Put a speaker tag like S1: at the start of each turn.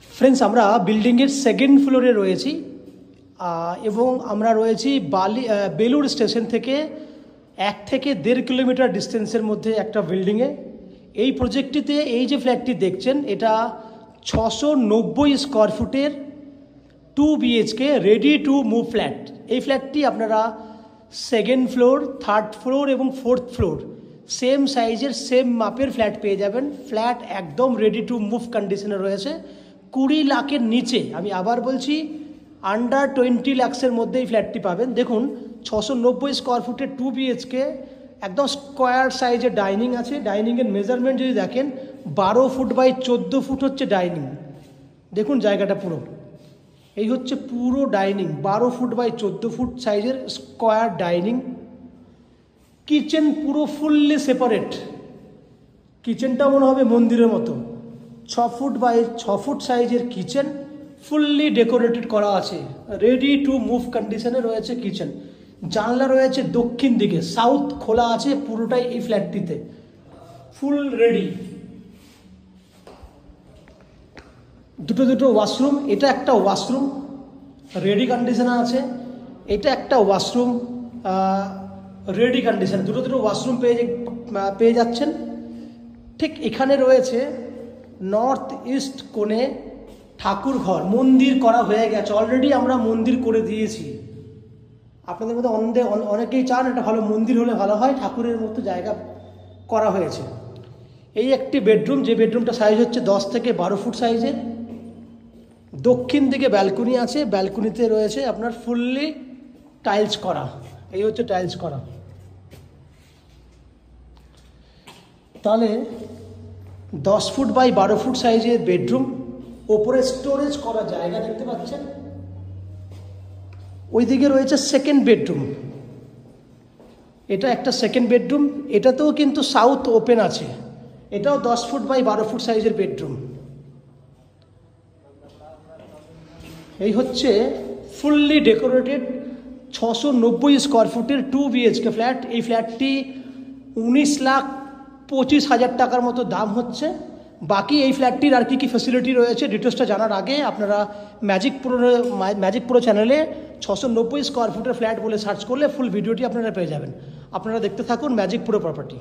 S1: Friends, আমরা বিল্ডিংয়ের second ফ্লোরে রয়েছি এবং আমরা রয়েছি বেলুড় স্টেশন থেকে 1 থেকে 1.5 কিলোমিটার ডিস্টেন্সের মধ্যে একটা বিল্ডিংয়ে। এই প্রজেক্টটিতে এই যে ফ্ল্যাটটি দেখছেন, এটা 690 স্কোয়ার ফুটের 2 BHK ready to move flat. এই ফ্ল্যাটটি আপনারা সেকেন্ড ফ্লোর, থার্ড ফ্লোর এবং ফোর্থ ফ্লোর সেম সাইজের সেম মাপের ফ্ল্যাট পেয়ে যাবেন। ফ্ল্যাট একদম রেডি টু মুভ কন্ডিশনে রয়েছে। 20 লাখের নিচে, আমি আবার বলছি, আন্ডার 20 লাখসের মধ্যে এই ফ্ল্যাটটি পাবেন। দেখুন, 690 স্কোয়ার ফুটের 2 BHK, একদম স্কোয়ার সাইজের ডাইনিং আছে। ডাইনিংয়ের মেজারমেন্ট যদি দেখেন, 12 ফুট বাই 14 ফুট হচ্ছে ডাইনিং। দেখুন জায়গাটা পুরো, এই হচ্ছে পুরো ডাইনিং, 12 ফুট বাই 14 ফুট সাইজের স্কোয়ার ডাইনিং। কিচেন পুরো ফুললি সেপারেট, কিচেনটা মনে হবে মন্দিরের মতো। 6 ফুট বাই 6 ফুট সাইজের কিচেন, ফুললি ডেকোরেটেড করা আছে, রেডি টু মুভ কন্ডিশনে রয়েছে কিচেন। জানলা রয়েছে দক্ষিণ দিকে, সাউথ খোলা আছে পুরোটাই এই ফ্ল্যাটটিতে, ফুল রেডি। দুটো ওয়াশরুম, এটা একটা ওয়াশরুম রেডি কন্ডিশনে আছে, এটা একটা ওয়াশরুম রেডি কন্ডিশন। দুটো ওয়াশরুম পেয়ে যাচ্ছেন। ঠিক এখানে রয়েছে নর্থ ইস্ট কোণে ঠাকুর ঘর, মন্দির করা হয়ে গেছে অলরেডি, আমরা মন্দির করে দিয়েছি। আপনাদের মধ্যে অনেকেই চান এটা ভালো মন্দির হলে ভালো হয়, ঠাকুরের মতো জায়গা করা হয়েছে। এই একটি বেডরুম, যে বেডরুমটা সাইজ হচ্ছে 10 থেকে 12 ফুট সাইজের। দক্ষিণ দিকে ব্যালকনি আছে, ব্যালকনিতে রয়েছে আপনার ফুললি টাইলস করা, এই হচ্ছে টাইলস করা। তাহলে 10 ফুট বাই 12 ফুট সাইজের বেডরুম, ওপরে স্টোরেজ করা জায়গা দেখতে পাচ্ছেন। ওইদিকে রয়েছে সেকেন্ড বেডরুম, এটা একটা সেকেন্ড বেডরুম, এটাতেও কিন্তু সাউথ ওপেন আছে, এটাও 10 ফুট বাই 12 ফুট সাইজের বেডরুম। এই হচ্ছে ফুললি ডেকোরেটেড 690 স্কোয়ার ফুটের 2 BHK ফ্ল্যাট। এই ফ্ল্যাটটি 19,25,000 টাকার মতো দাম হচ্ছে। বাকি এই ফ্ল্যাটটির আর কি ফ্যাসিলিটি রয়েছে ডিটেলসটা জানার আগে আপনারা ম্যাজিক প্রো চ্যানেলে 690 স্কোয়ার ফুটের ফ্ল্যাট বলে সার্চ করলে ফুল ভিডিওটি আপনারা পেয়ে যাবেন। আপনারা দেখতে থাকুন ম্যাজিক প্রো প্রপার্টি।